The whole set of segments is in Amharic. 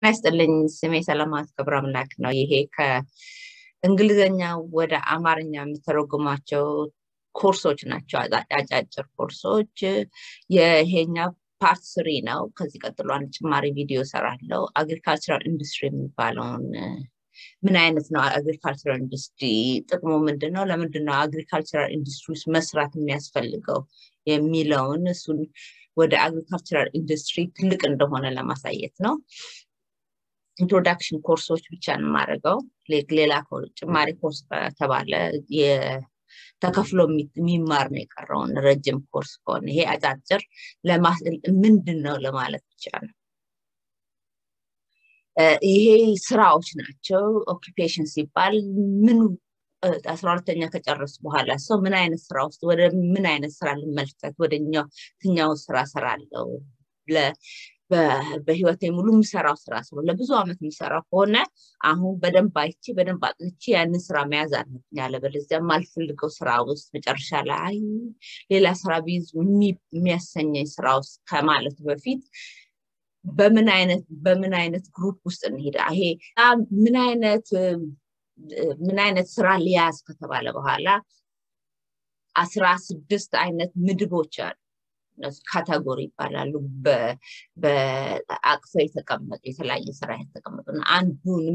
ናይስጥልኝ ስሜ ሰላማት ገብረአምላክ ነው። ይሄ ከእንግሊዘኛ ወደ አማርኛ የሚተረጉማቸው ኮርሶች ናቸው። አጫጭር ኮርሶች። ይሄኛው ፓርት 3 ነው። ከዚህ ቀጥሎ አንድ ጭማሪ ቪዲዮ ሰራለሁ። አግሪካልቸራል ኢንዱስትሪ የሚባለውን ምን አይነት ነው አግሪካልቸራል ኢንዱስትሪ? ጥቅሙ ምንድነው? ለምንድነው አግሪካልቸራል ኢንዱስትሪ መስራት የሚያስፈልገው የሚለውን እሱን ወደ አግሪካልቸራል ኢንዱስትሪ ትልቅ እንደሆነ ለማሳየት ነው። ኢንትሮዳክሽን ኮርሶች ብቻ ነው ማረጋው። ሌላ ጭማሪ ኮርስ ተባለ ተከፍሎ የሚማር ነው የቀረው ረጅም ኮርስ ከሆነ ይሄ አጫጭር ምንድነው ለማለት ብቻ ነው። ይሄ ስራዎች ናቸው። ኦኩፔሽን ሲባል ምን 12ኛ ከጨረስ በኋላ ሰው ምን አይነት ስራ ውስጥ ወደ ምን አይነት ስራ ልመልከት ወደኛው ስራ ሰራለው በህይወቴ ሙሉ ምሰራው ስራ ስለሆነ ለብዙ አመት ምሰራው ሆነ አሁን በደንብ አይቺ በደንብ አጥንቺ ያንን ስራ መያዝ አለብኝ አለበለዚያ ማልፈልገው ስራ ውስጥ መጨረሻ ላይ ሌላ ስራ ቢዝ የሚያሰኘኝ ስራ ውስጥ ከማለት በፊት በምን አይነት ግሩፕ ውስጥ እንሄዳ ይሄ ምን አይነት ስራ ሊያዝ ከተባለ በኋላ 16 አይነት ምድቦች አሉ። ካታጎሪ ይባላሉ። በአቅፈ የተቀመጡ የተለያየ ስራ የተቀመጡና አንዱን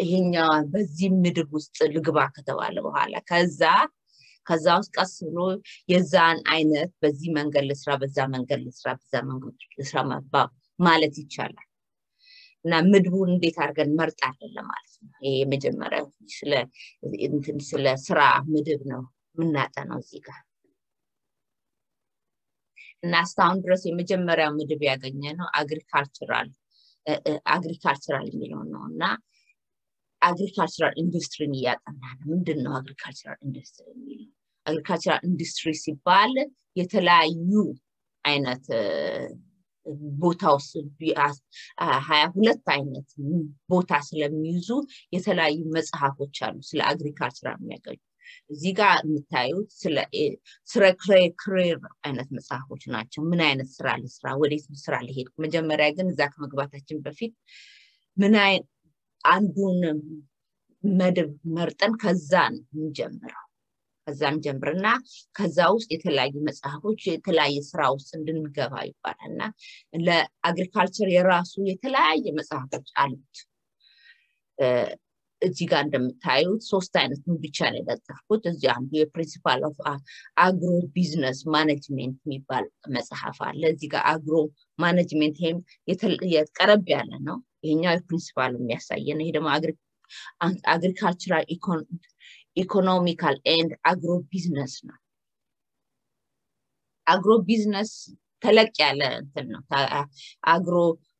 ይሄኛው በዚህ ምድብ ውስጥ ልግባ ከተባለ በኋላ ከዛ ውስጥ ቀስ ብሎ የዛን አይነት በዚህ መንገድ ለስራ በዛ መንገድ ለስራ በዛ መንገድ ለስራ ማለት ይቻላል። እና ምድቡን እንዴት አድርገን መርጣለን ማለት ነው። ይሄ መጀመሪያው ስለ ስራ ምድብ ነው ምናጠናው እዚህ ጋር። እና እስካሁን ድረስ የመጀመሪያው ምድብ ያገኘነው አግሪካልቸራል የሚለው ነውና አግሪካልቸራል ኢንዱስትሪን ያጠናል። ምንድነው አግሪካልቸራል ኢንዱስትሪ የሚለው? አግሪካልቸራል ኢንዱስትሪ ሲባል የተለያዩ አይነት ቦታውስ 22 አይነት ቦታ ስለሚይዙ የተለያዩ መጽሐፎች አሉ ስለ አግሪካልቸራል የሚያገኙ። እዚህ ጋር የምታዩት ስለ ክሬር አይነት መጽሐፎች ናቸው። ምን አይነት ስራ ለስራ ወዴት ስራ ሊሄድ መጀመሪያ ግን እዛ ከመግባታችን በፊት አንዱን መድብ መርጠን ከዛን ጀምርና ከዛ ውስጥ የተለያዩ መጽሐፎች የተለያየ ስራ ውስጥ እንድንገባ ይባላልና ለአግሪካልቸር የራሱ የተለያየ መጽሐፎች አሉት። እዚህ ጋር እንደምታዩት 3 አይነት ብቻ ነው ያጠፋሁት። እዚህ አንዱ የፕሪንሲፓል ኦፍ አግሮ ቢዝነስ ማኔጅመንት የሚባል መጽሐፍ አለ። እዚህ ጋር አግሮ ማኔጅመንት የቀረብ ያለ ነው። ይሄኛው የፕሪንሲፓል የሚያሳየን ይሄ ደግሞ አግሪካልቸራል ኢኮኖሚካል ኤንድ አግሮ ቢዝነስ ነው። አግሮ ቢዝነስ ተለቅ ያለ እንትን ነው። አግሮ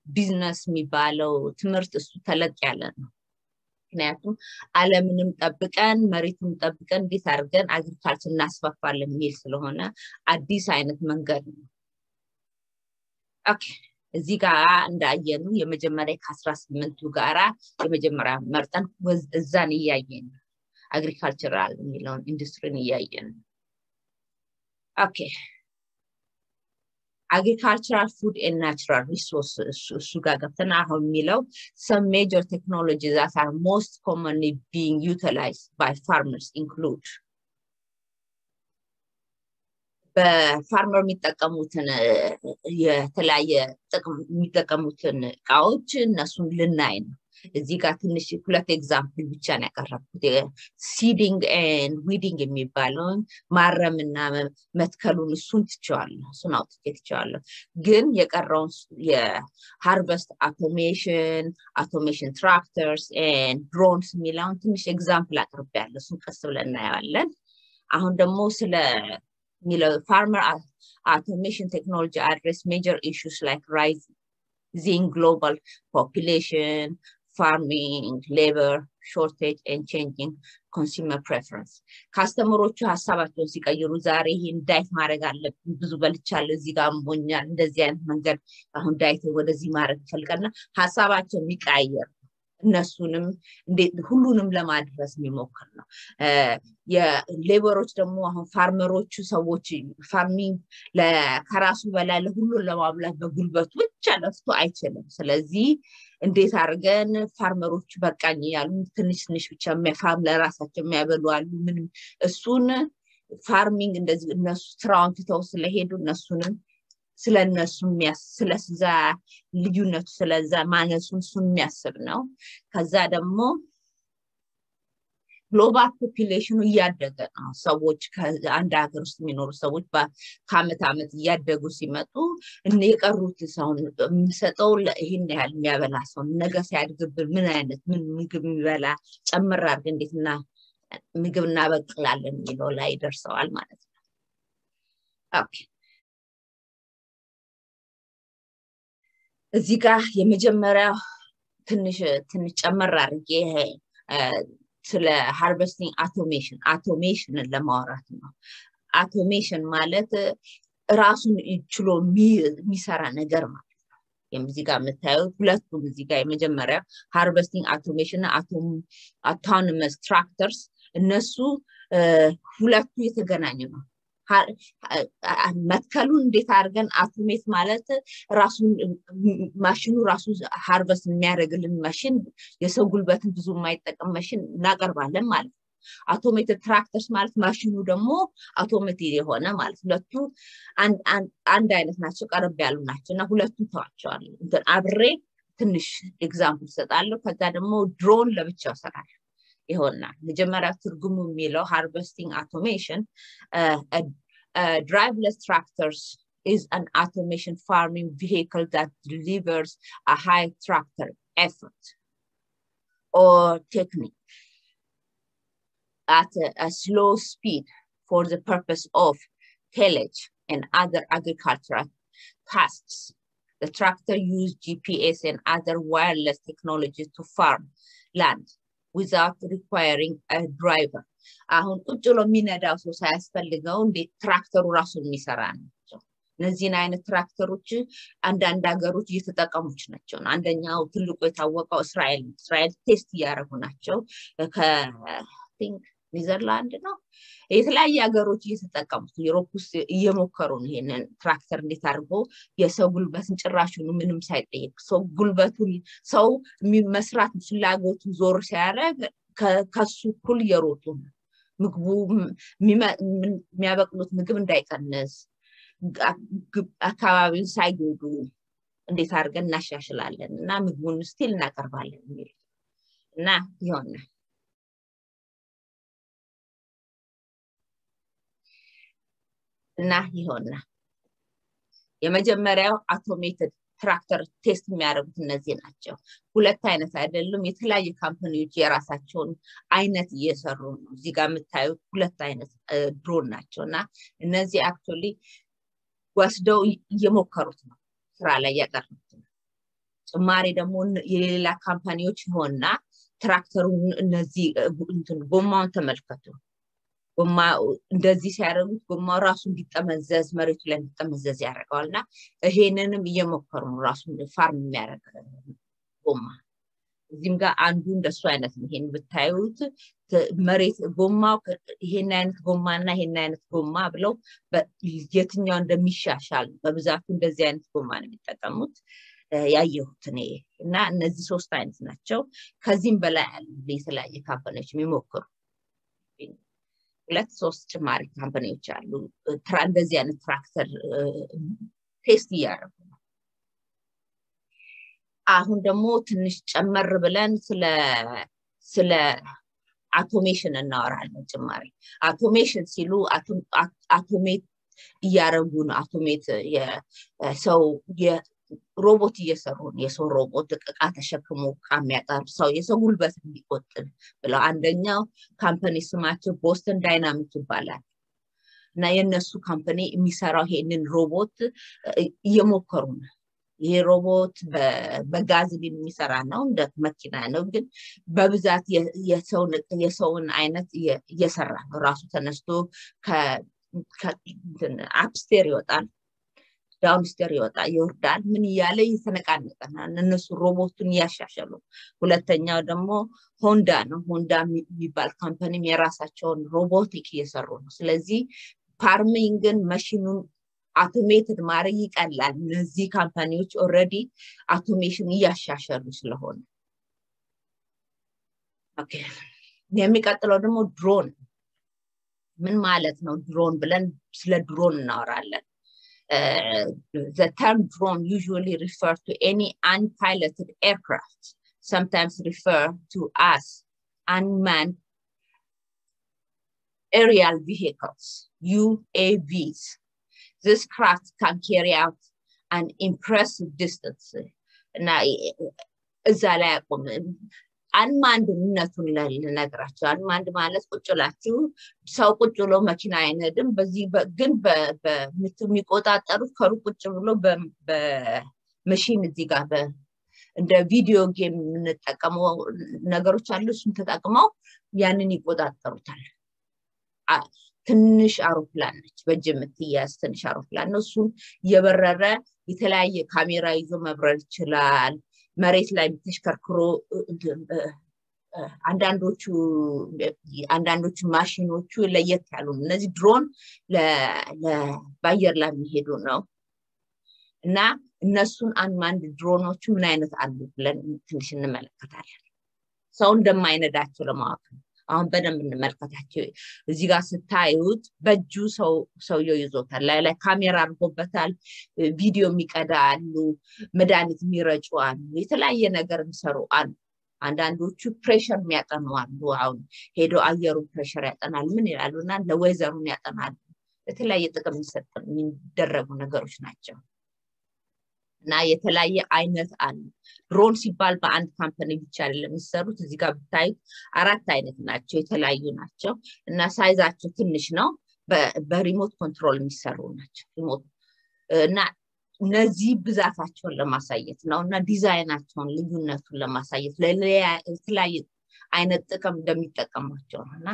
ቢዝነስ የሚባለው ትምህርት እሱ ተለቅ ያለ ነው። ምክንያቱም ዓለምንም ጠብቀን መሬቱን ጠብቀን እንዴት አድርገን አግሪካልቸር እናስፋፋለን የሚል ስለሆነ አዲስ አይነት መንገድ ነው። ኦኬ እዚህ ጋር እንዳየኑ የመጀመሪያ ከ18ቱ ጋራ የመጀመሪያ መርጠን እዛን እያየን አግሪካልቸራል የሚለውን ኢንዱስትሪን እያየን። ኦኬ agricultural food and natural resources some major technologies that are most commonly being utilized by farmers include በፋርመር የሚጠቀሙትን የተለያየ ጥቅም የሚጠቀሙትን ቃዎች እነሱን ልናይ ነው። እዚህ ጋር ትንሽ ሁለት ኤግዛምፕል ብቻ ነው ያቀረብኩት። ሲዲንግ ኤንድ ዊዲንግ የሚባለው ማረምና መትከሉን እሱን ትቸዋለሁ። ግን የቀረውን የሃርቨስት አውቶሜሽን ትራክተርስ ኤንድ ድሮንስ የሚለውን ትንሽ ኤግዛምፕል አቅርቤያለሁ። እሱን ቀስ ብለን እናያለን። አሁን ደግሞ ስለ farmer automation technology address major issues like rising global population, farming, labor shortage and changing consumer preference. ካስተመሮቹ ሐሳባቸውን ሲቀይሩ ዛሬ ይሄን ዳይት ማድረግ አለብኝ ብዙ በልቻለሁ እዚህ ጋር ሞኛል እንደዚህ አይነት መንገድ አሁን ዳይት ወደዚህ ማድረግ ፈልጋለና ሐሳባቸው የሚቀየር እነሱንም ሁሉንም ለማድረስ የሚሞክር ነው የሌበሮች ደግሞ አሁን ፋርመሮቹ ሰዎች ፋርሚንግ ለከራሱ በላይ ለሁሉን ለማብላት በጉልበቱ ብቻ ለፍቶ አይችልም ስለዚህ እንዴት አርገን ፋርመሮቹ በቃኝ ያሉ ትንሽ ብቻ የሚያፋም ለራሳቸው የሚያበሉ አሉ ምን እሱን ፋርሚንግ እንደዚህ እነሱ ስራውን ትተው ስለሄዱ እነሱንም ስለነሱ ስለዛ ልዩነቱ ስለዛ ማነሱን እሱን የሚያስብ ነው ከዛ ደግሞ ግሎባል ፖፑሌሽኑ እያደገ ነው ሰዎች ከአንድ ሀገር ውስጥ የሚኖሩ ሰዎች ከአመት አመት እያደጉ ሲመጡ የቀሩት ሰው የሚሰጠው ይሄን ያህል የሚያበላ ሰው ነገ ሲያድግብን ምን አይነት ምን ምግብ የሚበላ ጨምር አድርገን እንዴትና ምግብ እናበቅላለን የሚለው ላይ ደርሰዋል ማለት ነው ኦኬ እዚህ ጋር የመጀመሪያው ትንሽ ጨመር አድርጌ ስለ ሃርቨስቲንግ አውቶሜሽን ለማውራት ነው አውቶሜሽን ማለት ራሱን ችሎ የሚሰራ ነገር ማለት ነው የዚህ ጋር የምታዩት ሁለቱም እዚህ ጋር የመጀመሪያው ሃርቨስቲንግ አውቶሜሽን አውቶኖመስ ትራክተርስ እነሱ ሁለቱ የተገናኙ ነው መትከሉን እንዴት አድርገን አውቶሜት ማለት ራሱን ማሽኑ ራሱ ሃርቨስት የሚያደርግልን ማሽን የሰው ጉልበትን ብዙ የማይጠቀም ማሽን እናቀርባለን ማለት አውቶሜትድ ትራክተርስ ማለት ማሽኑ ደግሞ አውቶሜትድ የሆነ ማለት ሁለቱ አንድ አይነት ናቸው ቀረብ ያሉ ናቸውና ሁለቱም ተዋቸዋል እንትን አብሬ ትንሽ ኤግዛምፕል ሰጣለሁ ከዛ ደግሞ ድሮን ለብቻው ሰራለሁ ይሆናል መጀመሪያ ትርጉሙ የሚለው harvesting automation driveless tractors is an automation farming vehicle that delivers a high tractor effort or technique at a slow speed for the purpose of tillage and other agricultural tasks. The tractor uses GPS and other wireless technology to farm land without requiring a driver. አሁን ቁጭ ብሎ የሚነዳው ሰው ሳያስፈልገው እንዴት ትራክተሩ ራሱን የሚሰራ ነው እነዚህን አይነት ትራክተሮች አንዳንድ ሀገሮች እየተጠቀሙች ናቸው አንደኛው ትልቁ የታወቀው እስራኤል ቴስት ያደረጉ ናቸው ከቲንክ ኔዘርላንድ ነው የተለያየ ሀገሮች እየተጠቀሙት ዩሮፕ ውስጥ እየሞከሩ ነው ይሄንን ትራክተር እንዴት አድርጎ የሰው ጉልበትን ጭራሹን ምንም ሳይጠይቅ ሰው ጉልበቱን ሰው መስራት ፍላጎቱ ዞር ሲያደርግ ከሱ ኩል የሮጡ ምግቡ የሚያበቅሉት ምግብ እንዳይቀንስ አካባቢውን ሳይጎዱ እንዴት አድርገን እናሻሽላለን እና ምግቡን ስቲል እናቀርባለን እና ይሆናል እና ይሆናል የመጀመሪያው አውቶሜትድ ትራክተር ቴስት የሚያደርጉት እነዚህ ናቸው ሁለት አይነት አይደሉም የተለያየ ካምፓኒዎች የራሳቸውን አይነት እየሰሩ ነው እዚህ ጋር የምታዩት ሁለት አይነት ድሮን ናቸውና እነዚህ አክቹሊ ወስደው እየሞከሩት ነው ስራ ላይ ያቀርቡት ነው ጭማሪ ደግሞ የሌላ ካምፓኒዎች ሆነና ትራክተሩን እነዚህ ጎማውን ተመልከቱ ጎማ እንደዚህ ሲያደርጉት ጎማው ራሱ እንዲጠመዘዝ መሬቱ ላይ እንዲጠመዘዝ ያደርጋልና ይሄንንም እየሞከሩ ነው ራሱን ፋርም የሚያደርግ ጎማ እዚህም ጋር አንዱ እንደሱ አይነት ነው ይሄን ብታዩት መሬት ጎማው ይሄን አይነት ጎማና ይሄን አይነት ጎማ ብለው የትኛው እንደሚሻሻል በብዛት እንደዚህ አይነት ጎማ ነው የሚጠቀሙት ያየሁት እኔ እና እነዚህ ሶስት አይነት ናቸው ከዚህም በላይ አሉ የተለያየ ካምፓኒዎች የሚሞክሩ ሁለት ሶስት ጭማሪ ካምፓኒዎች አሉ እንደዚህ አይነት ትራክተር ቴስት ያደርጉ አሁን ደግሞ ትንሽ ጨመር ብለን ስለ አውቶሜሽን እናወራለን ጭማሪ አውቶሜሽን ሲሉ አውቶሜት ያደርጉ ነው አውቶሜት የሰው ሮቦት እየሰሩ ነው የሰው ሮቦት እቃ ተሸክሞ የሚያቀርብ ሰው የሰው ጉልበት እንዲቆጥብ ብለው አንደኛው ካምፓኒ ስማቸው ቦስተን ዳይናሚክ ይባላል እና የነሱ ካምፓኒ የሚሰራው ይሄንን ሮቦት እየሞከሩ ነው ይሄ ሮቦት በጋዝ የሚሰራ ነው እንደ መኪና ነው ግን በብዛት የሰውን አይነት እየሰራ ነው ራሱ ተነስቶ ከአፕስቴር ይወጣል ዳውንስተር ይወርዳል ምን ይያለ ይተነቃነቀና እነሱ ሮቦቱን ያሻሻሉ ሁለተኛው ደግሞ ሆንዳ ነው ሆንዳ የሚባል ካምፓኒም የራሳቸውን ሮቦቲክ እየሰሩ ነው ስለዚህ ፋርሚንግን ማሽኑን አውቶሜትድ ማድረግ ይቀላል እነዚህ ካምፓኒዎች ኦሬዲ አውቶሜሽን ያሻሻሉ ስለሆነ ኦኬ የሚቀጥለው ደግሞ ድሮን ምን ማለት ነው ድሮን ብለን ስለ ድሮን እናወራለን the term drone usually refers to any unpiloted aircraft sometimes refer to as unmanned aerial vehicles UAVs this craft can carry out an impressive distance እና እዛ ላይ አቆም አንማንድ ምነቱን ለነገራቸው አንማንድ ማለት ቁጭላችሁ ሰው ቁጭሎ መኪና አይነድም በዚህ ግን በሚቆጣጠሩት ከሩቅ ቁጭ ብሎ በመሽን እዚህ ጋር እንደ ቪዲዮ ጌም እንጠቀመው ነገሮች አሉ እሱን ተጠቅመው ያንን ይቆጣጠሩታል ትንሽ አውሮፕላን ነች በጅምት ያስተንሽ አውሮፕላን ነው እሱ የበረረ የተለያየ ካሜራ ይዞ መብረር ይችላል መሬት ላይ ተሽከርክሮ አንዳንዶቹ ማሽኖቹ ለየት ያሉ እነዚህ ድሮን ለባየር ላይ የሚሄዱ ነው እና እነሱን አንማንድ ድሮኖቹ ምን አይነት አሉ ብለን ትንሽ እንመለከታለን ሰው እንደማይነዳቸው ለማወቅ አሁን በደንብ እንመልከታቸው እዚህ ጋር ስታዩት በእጁ ሰውየው ይዞታል ላይ ካሜራ አድርጎበታል ቪዲዮ የሚቀዳሉ መድኃኒት የሚረጩ አሉ የተለያየ ነገር የሚሰሩ አሉ አንዳንዶቹ ፕሬሸር የሚያጠኑ አሉ አሁን ሄዶ አየሩ ፕሬሸር ያጠናል ምን ይላሉና ለዌዘሩን ያጠናሉ የተለያየ ጥቅም የሚደረጉ ነገሮች ናቸው እና የተለያየ አይነት አሉ ድሮን ሲባል በአንድ ካምፓኒ ብቻ አይደለም የሚሰሩት እዚህ ጋር ብታይ አራት አይነት ናቸው የተለያዩ ናቸው እና ሳይዛቸው ትንሽ ነው በሪሞት ኮንትሮል የሚሰሩ ናቸው ሪሞት እና እነዚህ ብዛታቸውን ለማሳየት ነውና ዲዛይናቸውን ልዩነቱን ለማሳየት ለተለያየ አይነት ጥቅም እንደሚጠቀማቸው ነውና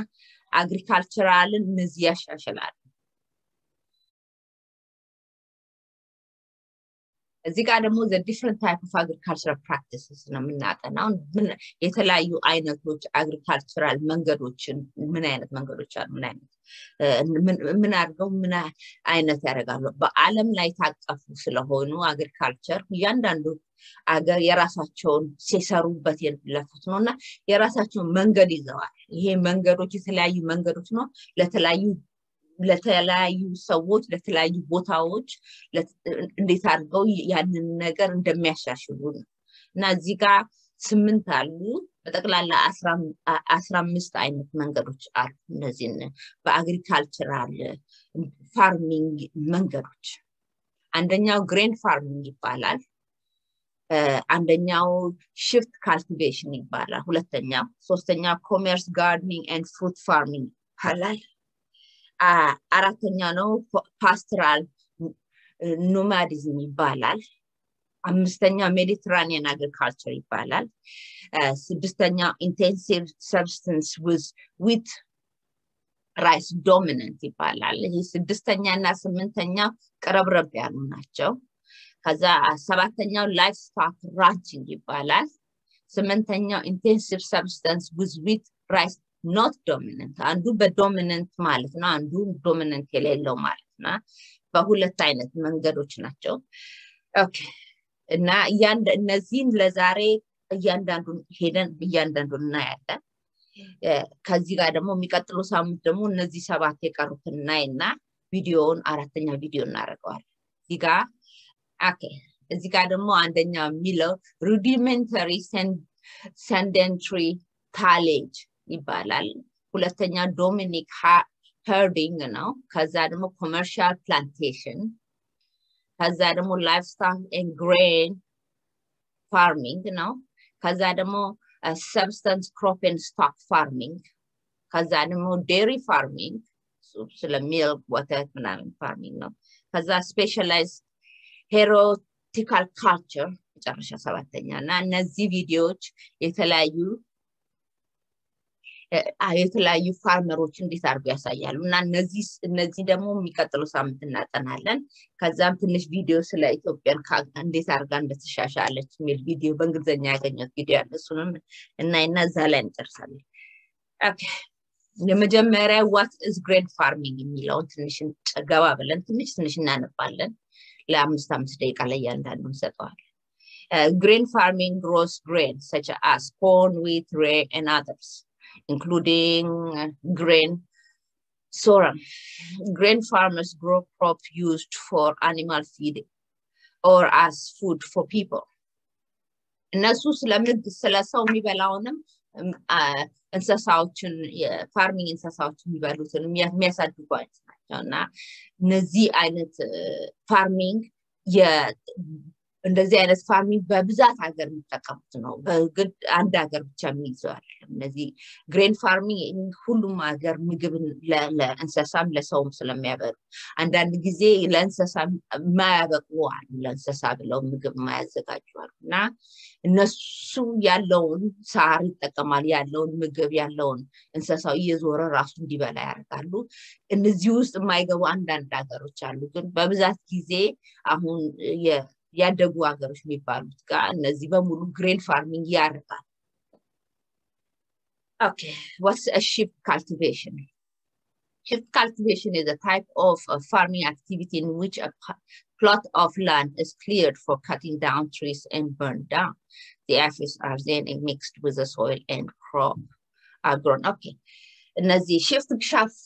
አግሪካልቸራልን እነዚህ ያሻሽላሉ እዚህ ጋር ደግሞ the different type of agricultural practices ነው የምናጠናው የተለያዩ አይነቶች agricultural መንገዶችን ምን አይነት መንገዶች አሉ ምን አድርገው ምን አይነት ያደርጋሉ በአለም ላይ ታቀፉ ስለሆኑ agriculture እያንዳንዱ አገር የራሳቸውን ሲሰሩበት የለፉት ነውና የራሳቸውን መንገድ ይዘዋል ይሄ መንገዶች የተለያዩ መንገዶች ነው ለተለያዩ ሰዎች ለተለያዩ ቦታዎች እንዴት አድርገው ያንን ነገር እንደሚያሻሽሉ እና እዚህ ጋር 8 አሉ በጠቅላላ 15 አይነት መንገዶች አሉ እነዚህ በአግሪካልቸራል ፋርሚንግ መንገዶች አንደኛው ግሬን ፋርሚንግ ይባላል አንደኛው shift cultivation ይባላል ሁለተኛው ሶስተኛው ኮመርስ ጋርደኒንግ ኤንድ ፍሩት ፋርሚንግ ይባላል አራተኛው ነው ፓስቶራል ኖማዲዝም ይባላል አምስተኛው ሜዲትራኒያን አግሪካልቸር ይባላል ስድስተኛው ኢንቴንሲቭ ሰብስታንስ ዊዝ ራይስ ዶሚናንት ይባላል ይሄ ስድስተኛና ስምንተኛው ቀረብረብ ያሉ ናቸው ከዛ ሰባተኛው ላይፍ ስቶክ ራንቺንግ ይባላል ስምንተኛው ኢንቴንሲቭ ሰብስታንስ ዊዝ ራይስ not dominant አንዱ በዶሚናንት ማለት ነው አንዱ ዶሚናንት የሌለው ማለት ነው በሁለት አይነት መንገዶች ናቸው ኦኬ እና እነዚህን ለዛሬ እያንዳንዱን ሄደን እያንዳንዱን እናያለን ከዚህ ጋር ደግሞ የሚቀጥለው ሳምንት ደግሞ እነዚህ 7 የቀሩትን እናይና ቪዲዮውን አራተኛ ቪዲዮ እናደርጋለን እዚህ ጋር ኦኬ እዚህ ጋር ደግሞ አንደኛው የሚለው rudimentary sedentary tillage ይባላል ሁለተኛ ዶሚኒክ herding ነው ከዛ ደግሞ commercial plantation ከዛ ደግሞ livestock and grain farming ነው ከዛ ደግሞ substance crop and stock farming ከዛ ደግሞ dairy farming ስለ milk water ምናምን farming ነው ከዛ specialized heretical culture መጨረሻ 7ኛ እና እነዚህ ቪዲዮዎች የተለያዩ የተለያዩ ፋርመሮች እንዴት አድርገው ያሳያሉ እና እነዚህ ደግሞ የሚቀጥለው ሳምንት እናጠናለን ከዛም ትንሽ ቪዲዮ ስለ ኢትዮጵያን እንዴት አድርጋ እንደተሻሻለች የሚል ቪዲዮ በእንግሊዝኛ ያገኘሁት ቪዲዮ አለ እሱንም እናይና እዛ ላይ እንጨርሳለን ኦኬ የመጀመሪያ what is grain farming የሚለውን ትንሽ ገባ ብለን ትንሽ እናነባለን ለ5 ደቂቃ ላይ ያንዳንዱ እንሰጠዋለን grain farming grows grains such as corn, wheat, rye, and others, including grain sorghum. Grain farmers grow crops used for animal feeding or as food for people. እነሱ ስለሰው የሚበላውንም እንስሳዎችን የፋርሚንግ እንስሳዎችን የሚበሉትን የሚያሳድጉ አይነት ናቸውና እነዚህ አይነት ፋርሚንግ እንደዚህ አይነት ፋርሚንግ በብዛት ሀገር የሚጠቀሙት ነው በግድ አንድ ሀገር ብቻ የሚይዘው አይደለም እነዚህ ግሬን ፋርሚንግ ሁሉም ሀገር ምግብ ለእንስሳም ለሰውም ስለሚያበሉ አንዳንድ ጊዜ ለእንስሳም ማያበቁ አሉ ለእንስሳ ብለው ምግብ ማያዘጋጁ አሉና እነሱ ያለውን ሳር ይጠቀማል ያለውን ምግብ ያለውን እንስሳው እየዞረ ራሱ እንዲበላ ያደርጋሉ እነዚህ ውስጥ የማይገቡ አንዳንድ ሀገሮች አሉ ግን በብዛት ጊዜ አሁን ያደጉ ሀገሮች የሚባሉት ጋር እነዚህ በሙሉ ግሬን ፋርሚንግ ያደርጋሉ okay what's a shift cultivation shift cultivation is a type of farming activity in which a plot of land is cleared for cutting down trees and burned down the ashes are then mixed with the soil and crop are grown okay እነዚህ shift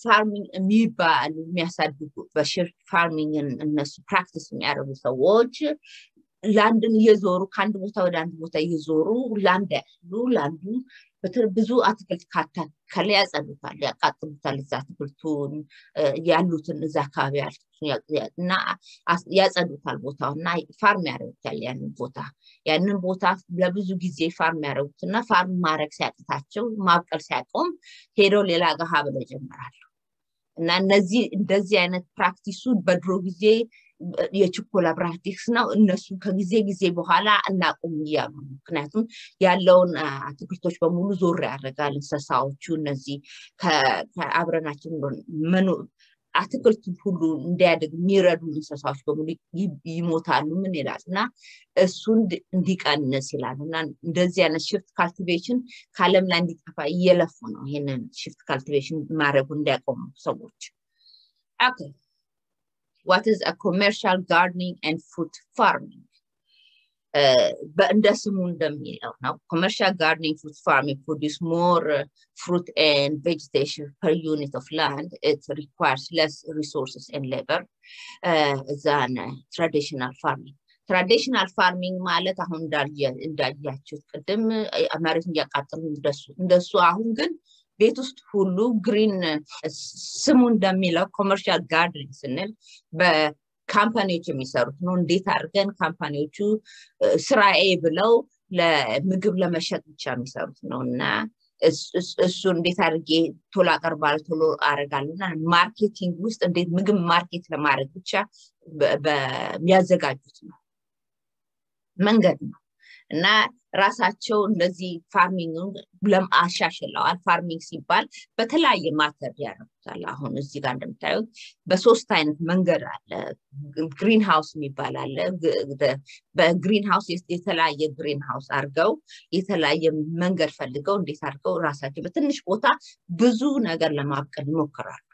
farming የሚባሉ የሚያሳድጉ በሽፍት ፋርሚንግ እነሱ ፕራክቲስ የሚያደርጉ ሰዎች ላንድን እየዞሩ ከአንድ ቦታ ወደ አንድ ቦታ እየዞሩ ላንዱ ብዙ አትክልት ካለ ያጸዱታል ያቃጥሉታል እዛ አትክልቱን ያሉትን እዛ አካባቢ ያሉትና ያጸዱታል ቦታውና ፋርም ያደርጉታል ያንን ቦታ ለብዙ ጊዜ ፋርም ያደርጉትና ፋርም ማድረግ ሲያቅታቸው ማብቀል ሲያቆም ሄደው ሌላ ጋር ሀብለው ጀምራሉ እና እንደዚህ አይነት ፕራክቲሱ በድሮ ጊዜ የችኮላ ፕራክቲስ ነው እነሱ ከጊዜ በኋላ እናቆም ይያሉ ምክንያቱም ያለውን አትክልቶች በሙሉ ዞር ያደርጋል እንስሳዎቹ እነዚህ ከአብረናችን መኑ አትክልቱ ሁሉ እንዲያድግ የሚረዱ እንስሳዎች በሙሉ ይሞታሉ ምን ይላልና እሱን እንዲቀንስ ይላልና እንደዚህ አይነት shift cultivation ካለም ላይ እንዲጠፋ እየለፉ ነው ይሄንን shift cultivation ማድረጉ እንዲያቆሙ ሰዎች okay what is a commercial gardening and fruit farming በእንደ ስሙ እንደሚለው ነው commercial gardening fruit farming produce more fruit and vegetation per unit of land it requires less resources and labor than traditional farming ማለት አሁን እንዳያችሁት ቀደም አማርኛ ያቃጥሉ እንደሱ አሁን ግን ቤት ውስጥ ሁሉ ግሪን ስሙ እንደሚለው commercial gardening ስንል ካምፓኒዎች የሚሰሩት ነው እንዴት አድርገን ካምፓኒዎቹ ስራዬ ብለው ለምግብ ለመሸጥ ብቻ የሚሰሩት ነውና እሱ እንዴት አድርጌ ቶሎ አቀርባለሁ ቶሎ አረጋለሁና ማርኬቲንግ ውስጥ እንዴት ምግብ ማርኬት ለማድረግ ብቻ በሚያዘጋጁት ነው መንገድ ነው እና ራሳቸው እንደዚህ ፋርሚንግ ለማሻሽለዋል ፋርሚንግ ሲባል በተለያየ ማተር ያደርጉታል አሁን እዚህ ጋር እንደምታዩት በሶስት አይነት መንገድ አለ ግሪን ሃውስ የሚባል አለ በግሪን ሃውስ የተለያየ ግሪን ሃውስ አድርገው የተለያየ መንገድ ፈልገው እንዴት አድርገው ራሳቸው በትንሽ ቦታ ብዙ ነገር ለማብቀል ይሞክራሉ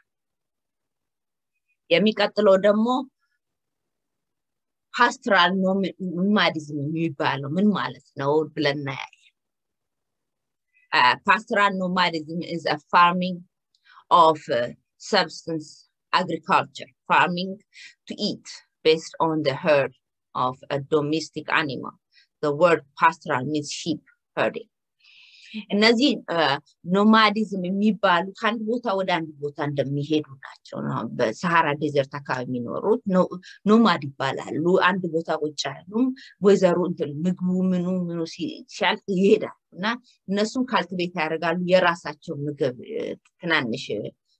የሚቀጥለው ደግሞ pastoral nomadism የሚባለው ምን ማለት ነው ብለን እናያለን pastoral nomadism is a farming of subsistence agriculture farming to eat based on the herd of a domestic animal the word pastoral means sheep herding እነዚህ ኖማዲዝም የሚባሉ ከአንድ ቦታ ወደ አንድ ቦታ እንደሚሄዱ ናቸው ነው በሰሃራ ዴዘርት አካባቢ የሚኖሩት ኖማድ ይባላሉ አንድ ቦታ ቁጭ ያሉ ወይዘሩ ምግቡ ምኑ ሲያልቅ ይሄዳሉና እነሱም ካልቲቬት ያደርጋሉ የራሳቸው ምግብ ትናንሽ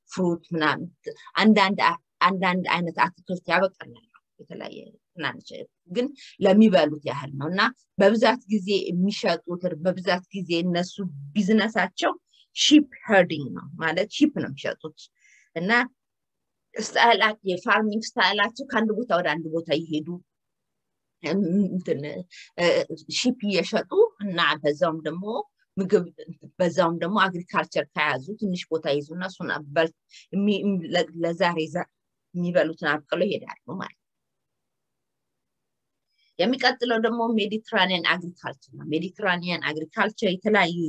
ፍሩት ምናምን አንዳንድ አይነት አትክልት ያበቅላሉ የተለያየ ትናንሽ ግን ለሚበሉት ያህል ነውና በብዛት ጊዜ የሚሸጡት በብዛት ጊዜ እነሱ ቢዝነሳቸው sheep herding ነው ማለት sheep ነው የሚሸጡት እና ስታይላት የፋርሚንግ ስታይላቸው ከአንድ ቦታ ወደ አንድ ቦታ ይሄዱ እንትን sheep እየሸጡ እና በዛውም ደግሞ ምግብ በዛውም ደግሞ አግሪካልቸር ከያዙ ትንሽ ቦታ ይዙና እሱን አበል ለዛሬ የሚበሉትን አብቅለው ይሄዳሉ ማለት የሚቀጥለው ደግሞ ሜዲትራኒያን አግሪካልቸር ነው ሜዲትራኒያን አግሪካልቸር የተለያዩ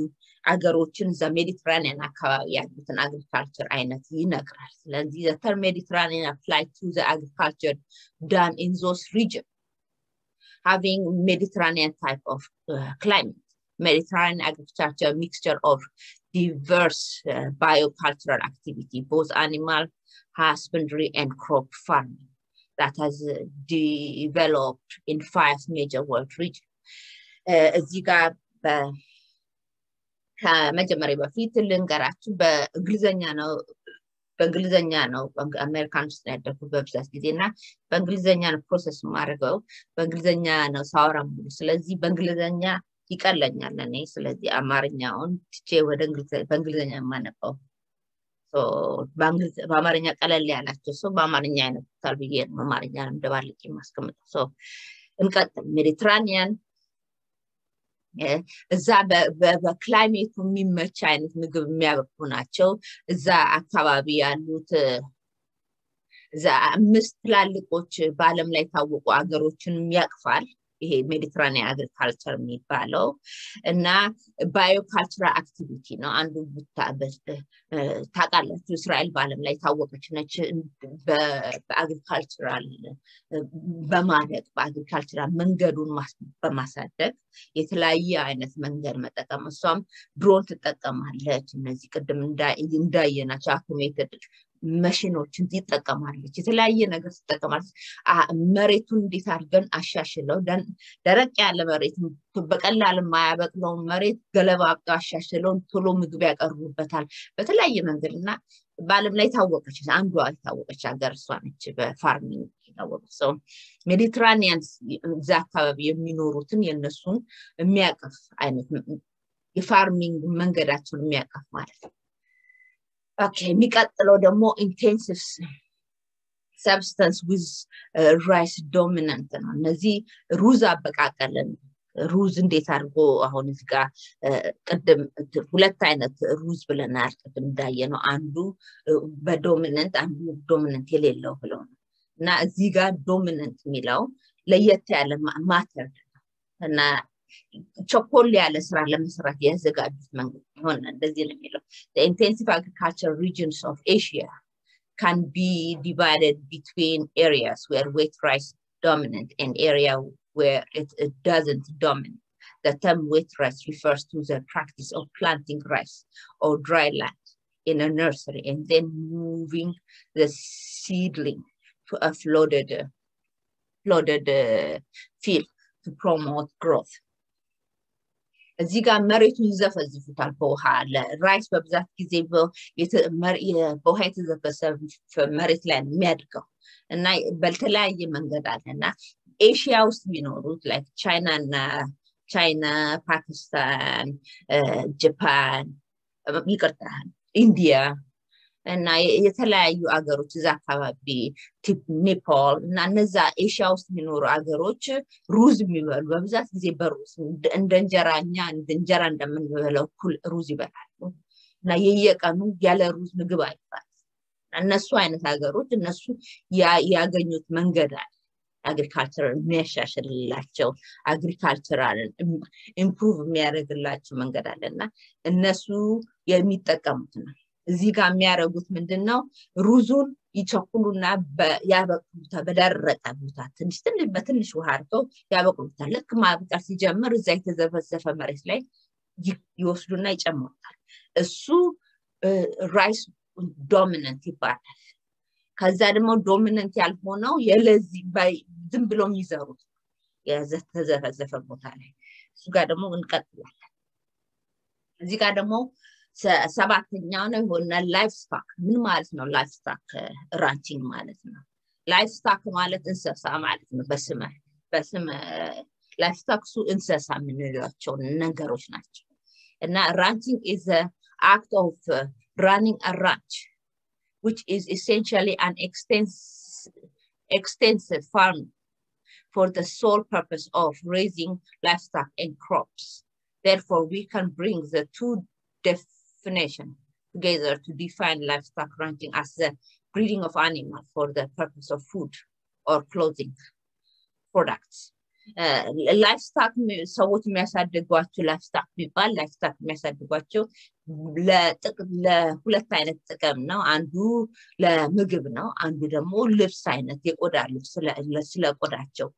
አገሮችን ዘ ሜዲትራኒያን አካባቢ ያሉትን አግሪካልቸር አይነት ይነግራል ስለዚህ the term Mediterranean applied to the agriculture done in those regions having Mediterranean type of climate Mediterranean agriculture mixture of diverse biocultural activity both animal husbandry and crop farming that has developed in 5 major world regions እዚህ ጋር ከመጀመሪያ በፊት ልንገራችሁ በእንግሊዘኛ ነው አሜሪካን ውስጥ ያደረኩት በብዛት ጊዜና በእንግሊዘኛ ነው ፕሮሰስ ማድረገው በእንግሊዘኛ ነው ሳወራም ስለዚህ በእንግሊዘኛ ይቀለኛል እኔ ስለዚህ አማርኛውን ትቼ ወደ በእንግሊዘኛ ማነቀው በአማርኛ ቀለል ያላችሁ ሰው በአማርኛ አይነታል ብዬ ነው አማርኛ እንደባልቂ ማስቀምጠው ሰው እንቀጥል ሜዲትራኒያን እዛ በክላይሜቱ የሚመች አይነት ምግብ የሚያበቁ ናቸው እዛ አካባቢ ያሉት እዛ 5 ትላልቆች በአለም ላይ ታወቁ አገሮችን ያቅፋል ይሄ ሜዲትራኒያን አግሪካልቸር የሚባለው እና ባዮካልቸራል አክቲቪቲ ነው አንዱ ታቃላችሁ እስራኤል በአለም ላይ ታወቀች ነች በአግሪካልቸራል በማደግ በአግሪካልቸራል መንገዱን በማሳደግ የተለያየ አይነት መንገድ መጠቀም እሷም ድሮን ትጠቀማለች እነዚህ ቅድም እንዳየናቸው አውቶሜትድ ማሽኖችን ትጠቀማለች የተለያየ ነገር ትጠቀማለች መሬቱን እንዴት አድርገን አሻሽለው ደረቅ ያለ መሬት በቀላል ማያበቅለው መሬት ገለባ አሻሽለው ቶሎ ምግብ ያቀርቡበታል በተለያየ መንገድና በአለም ላይ ታወቀች አንዷ ታወቀች ሀገር እሷ ነች በፋርሚንግ ታወቀች ሰው ሜዲትራኒያን እዛ አካባቢ የሚኖሩትን የነሱን የሚያቀፍ አይነት የፋርሚንግ መንገዳቸውን የሚያቀፍ ማለት ነው Okay, የሚቀጥለው ደግሞ intensive substance with rice dominant ነው እነዚህ ሩዝ አበቃቀልን ሩዝ እንዴት አድርጎ አሁን እዚህ ጋር ቀደም ሁለት አይነት ሩዝ ብለናል ቀደም እንዳየነው አንዱ በዶሚናንት አንዱ ዶሚናንት የሌለው ብለው እና እዚህ ጋር ዶሚናንት የሚለው ለየት ያለ ማተር እና ቸኮል ያለ ስራ ለመስራት ያዘጋጁት መንገድ ሆነ እንደዚህ ነው የሚለው the intensive agricultural regions of Asia can be divided between areas where wheat rice dominant and area where it doesn't dominate the term wheat rice refers to the practice of planting rice or dry land in a nursery and then moving the seedling to a flooded field to promote growth እዚህ ጋር መሬቱን ይዘፈዝፉታል በውሃ ለራይስ በብዛት ጊዜ በውሃ የተዘፈዘፈ መሬት ላይ የሚያድገው እና በተለያየ መንገድ አለና ኤሽያ ውስጥ የሚኖሩት like ቻይና ፓኪስታን ጃፓን ኢንዲያ እና የተለያዩ አገሮች እዛ አካባቢ ኔፓል እና እነዛ ኤሽያ ውስጥ የሚኖሩ አገሮች ሩዝ የሚበሉ በብዛት ጊዜ በሩዝ እንደ እንጀራ እንደምንበላው ኩል ሩዝ ይበላሉ እና የየቀኑ ያለ ሩዝ ምግብ አይባል እነሱ አይነት አገሮች እነሱ ያገኙት መንገድ አለ agricultural የሚያሻሽልላቸው agricultural improve የሚያደርግላቸው መንገድ አለና እነሱ የሚጠቀሙት ነው እዚህ ጋር የሚያረጉት ምንድነው ሩዙን ይቸኩሉና ያበቁታ በደረቀ ቦታ ትንሽ በትንሽ ውሃ አድርገው ያበቁታል ልክ ማብቀል ሲጀምር እዛ የተዘፈዘፈ መሬት ላይ ይወስዱና ይጨምሩታል እሱ ራይስ ዶሚናንት ይባላል ከዛ ደግሞ ዶሚናንት ያልሆነው የለዚህ ዝም ብሎ የሚዘሩት የተዘፈዘፈ ቦታ ላይ እሱ ጋር ደግሞ እንቀጥላለን እዚህ ጋር ደግሞ ሰባተኛው ነው ሆነ ላይፍ ስቶክ ምን ማለት ነው ላይፍ ስቶክ ራንቺንግ ማለት ነው ላይፍ ስቶክ ማለት እንስሳ ማለት ነው በስም ላይፍ ስቶክ እንስሳ የምንላቸው ነገሮች ናቸው እና ራንቺንግ is act of running a ranch, which is essentially an extensive farm for the sole purpose of raising livestock and crops. Therefore, we can bring the two definitions together to define livestock ranching as the breeding of animals for the purpose of food or clothing products. ላይፍስታክ ሰዎች የሚያሳድጓቸው ላይፍስታክ ቢባል ላይፍስታክ የሚያሳድጓቸው ለሁለት አይነት ጥቅም ነው አንዱ ለምግብ ነው አንዱ ደግሞ ልብስ አይነት የቆዳ ልብስ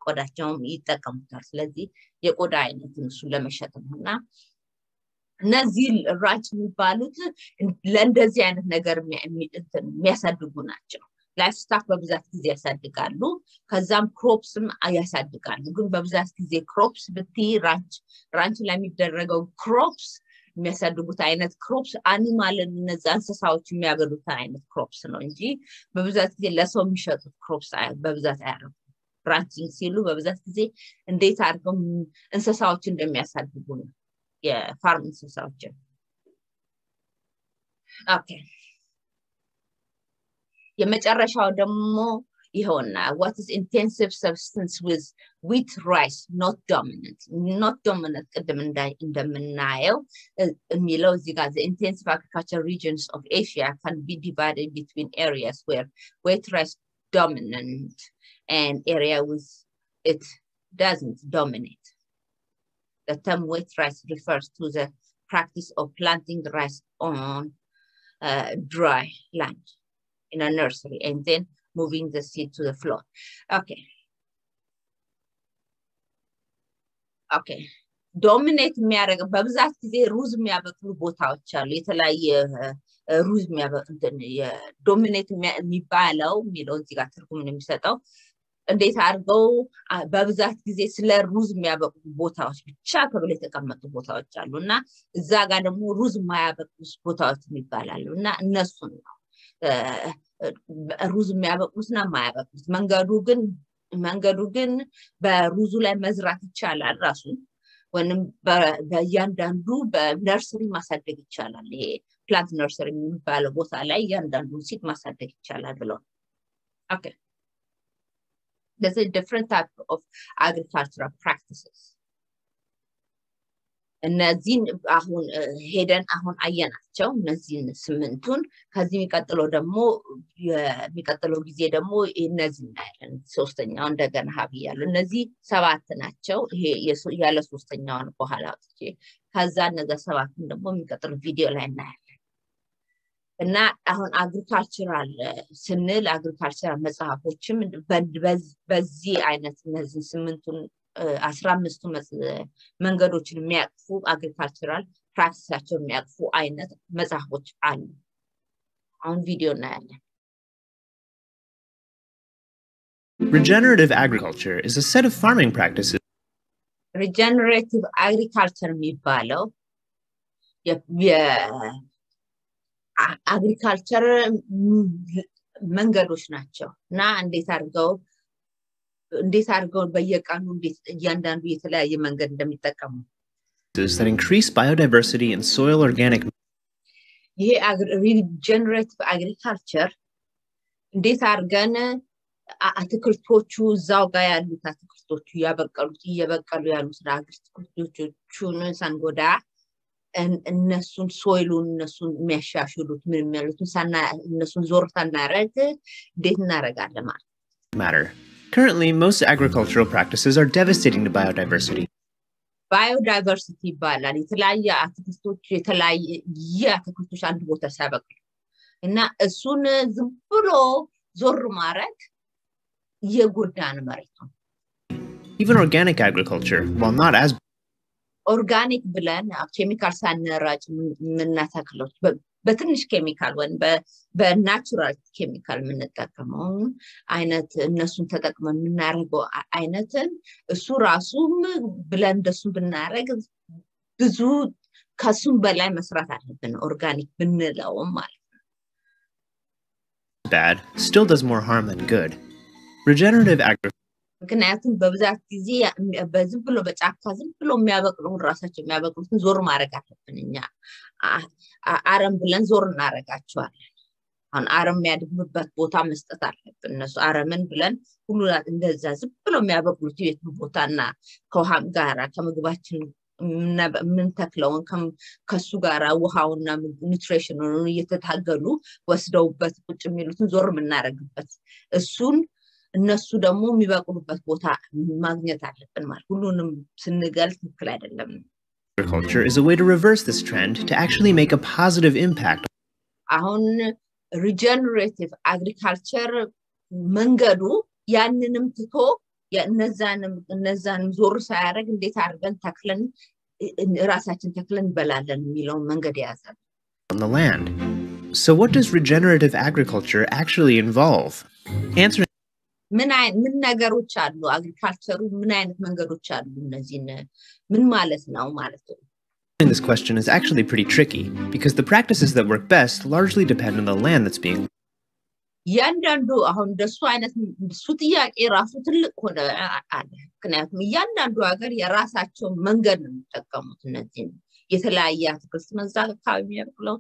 ቆዳቸውም ይጠቀሙታል ስለዚህ የቆዳ አይነት እሱ ለመሸጥ ነውና እነዚህ ራንች የሚባሉት ለእንደዚህ አይነት ነገር የሚያሳድጉ ናቸው ላይፍስታክ በብዛት ጊዜ ያሳድጋሉ ከዛም ክሮፕስም ያሳድጋሉ ግን በብዛት ጊዜ ክሮፕስ ብቲ ራንች ላይ የሚደረገው ክሮፕስ የሚያሳድጉት አይነት ክሮፕስ አኒማልን እነዛ እንስሳዎች የሚያበሉት አይነት ክሮፕስ ነው እንጂ በብዛት ጊዜ ለሰው የሚሸጡት ክሮፕስ በብዛት አያረጉ ራንቺንግ ሲሉ በብዛት ጊዜ እንዴት አድርገው እንስሳዎች እንደሚያሳድጉ ነው የፋርም እንስሳዎች ኦኬ የመጨረሻው ደግሞ ይሆና what is intensive substance with wheat rice not dominant ቅድም እንደምናየው የሚለው እዚህ ጋር the intensive agriculture regions of Asia can be divided between areas where wheat rice dominant and area with it doesn't dominate the term wheat rice refers to the practice of planting the rice on dry land in a nursery and then moving the seed to the floor. Okay. Dominate የሚያደርግ በብዛት ጊዜ ሩዝ የሚያበቅሉ ቦታዎች አሉ የተለያየ ሩዝ የሚያበቅሉ ዶሚኔት የሚባለው የሚለው እዚህ ጋር ትርጉም የሚሰጠው እንዴት አድርገው በብዛት ጊዜ ስለ ሩዝ የሚያበቅሉ ቦታዎች ብቻ ተብሎ የተቀመጡ ቦታዎች አሉና እዛ ጋር ደግሞ ሩዝ የማያበቅሉ ቦታዎች ይባላሉና እነሱ ነው ሩዝ የሚያበቅሉትና የማያበቅሉት መንገዱ ግን በሩዙ ላይ መዝራት ይቻላል ራሱ ወንም በእያንዳንዱ በነርሰሪ ማሳደግ ይቻላል ይሄ ፕላንት ነርሰሪ የሚባለው ቦታ ላይ እያንዳንዱ ሲድ ማሳደግ ይቻላል ብለው ኦኬ there's a different type of agricultural practices እነዚህን አሁን ሄደን አሁን አየናቸው እነዚህን ስምንቱን ከዚህ የሚቀጥለው ጊዜ ደግሞ እነዚህ እናያለን ሶስተኛው እንደገና ሀብያሉ እነዚህ ሰባት ናቸው ይሄ ያለ ሶስተኛውን በኋላ ከዛ እነዛ ሰባቱን ደግሞ የሚቀጥለው ቪዲዮ ላይ እናያለን እና አሁን አግሪካልቸራል ስንል አግሪካልቸራል መጽሐፎችም በዚህ አይነት እነዚህ ስምንቱን 15 መንገዶችን የሚያቅፉ አግሪካልቸራል ፕራክቲሳቸው የሚያቅፉ አይነት መጽሐፎች አሉ አሁን ቪዲዮ እናያለን Regenerative agriculture is a set of farming practices. Regenerative agriculture የሚባለው የአግሪካልቸር መንገዶች ናቸው እና እንዴት አድርገው በየቀኑ እንዴት እያንዳንዱ የተለያየ መንገድ እንደሚጠቀሙ that increase biodiversity and soil organic ይሄ regenerative agriculture እንዴት አድርገን አትክልቶቹ እዛው ጋር ያሉት አትክልቶቹ እየበቀሉ ያሉት አትክልቶቹን ሳንጎዳ እነሱን ሶይሉን እነሱን የሚያሻሽሉት ምን የሚያሉትን እነሱን ዞር ሳናረግ እንዴት እናረጋለን ማለት matter. Currently, most agricultural practices are devastating to biodiversity. Biodiversity ይባላል የተለያየ አትክልቶች አንድ ቦታ ሳይበቅሉ እና እሱን ዝም ብሎ ዞር ማረግ የጎዳን መሬት ነው Even organic agriculture, while not as organic ብለን ኬሚካል ሳንራጭ ምናታክለው በትንሽ ኬሚካል ወን በናቹራል ኬሚካል ምንጠቀመው አይነት እነሱን ተጠቅመን ምናረገው አይነትን እሱ ራሱም ብለን ደሱ ብናረግ ብዙ ከሱም በላይ መስራት አለብን ኦርጋኒክ ብንለው ማለት bad still does more harm than good. Regenerative agriculture ምክንያቱም በብዛት ጊዜ በዝም ብሎ በጫካ ዝም ብሎ የሚያበቅሉን ራሳቸው የሚያበቅሉትን ዞር ማድረግ አለብን እኛ አረም ብለን ዞር እናረጋቸዋለን አሁን አረም የሚያድግበት ቦታ መስጠት አለብን እነሱ አረምን ብለን ሁሉ እንደዛ ዝም ብሎ የሚያበቅሉት የት ቦታና ከውሃም ጋራ ከምግባችን ምን ተክለውን ከሱ ጋራ ውሃውና ኒውትሪሽኑን እየተታገሉ ወስደውበት ቁጭ የሚሉትን ዞር ምናረግበት እሱን እነሱ ደግሞ የሚበቅሉበት ቦታ ማግኘት አለብን ማለት ሁሉንም ስንገልጽ ትክክል አይደለም Agriculture is a way to reverse this trend to actually make a positive impact. አሁን regenerative agriculture መንገዱ ያንንም ትቶ እነዛንም ዞር ሳያረግ እንዴት አድርገን ተክለን ራሳችን ተክለን በላለን የሚለው መንገድ ያዛል On the land. So what does regenerative agriculture actually involve? Answering ምን ነገሮች አሉ አግሪካልቸሩ ምን አይነት መንገዶች አሉ እነዚህን ምን ማለት ነው ማለት ነው This question is actually pretty tricky because the practices that work best largely depend on the land that's being ያንዳንዱ አሁን ደሱ አይነት ጥያቄ ራሱ ትልቅ ሆነ አለ ምክንያቱም ያንዳንዱ ሀገር የራሳቸው መንገድ ነው የሚጠቀሙት እነዚህ የተለያየ አትክልት መዛ አካባቢ ያለው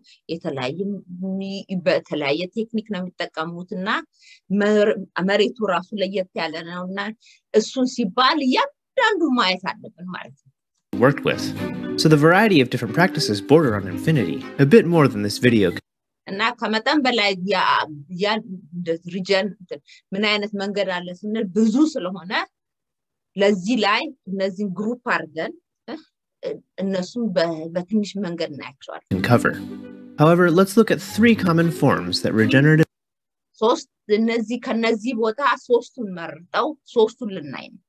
በተለያየ ቴክኒክ ነው የሚጠቀሙትና መሬቱ ራሱ ለየት ያለ ነውና እሱን ሲባል ያንዳንዱ ማየት አለብን ማለት ነው worked with. So the variety of different practices border on infinity, a bit more than this video. እና ከመጠን በላይ ያ ሪጅን ምን አይነት መንገድ አለ ስንል ብዙ ስለሆነ ለዚህ ላይ እነዚህን ግሩፕ አድርገን እነሱን በትንሽ መንገድ እናያቸዋለን cover. However, let's look at three common forms that regenerative ከነዚህ ቦታ ሶስቱን መርጠው ሶስቱን ልናይ ነው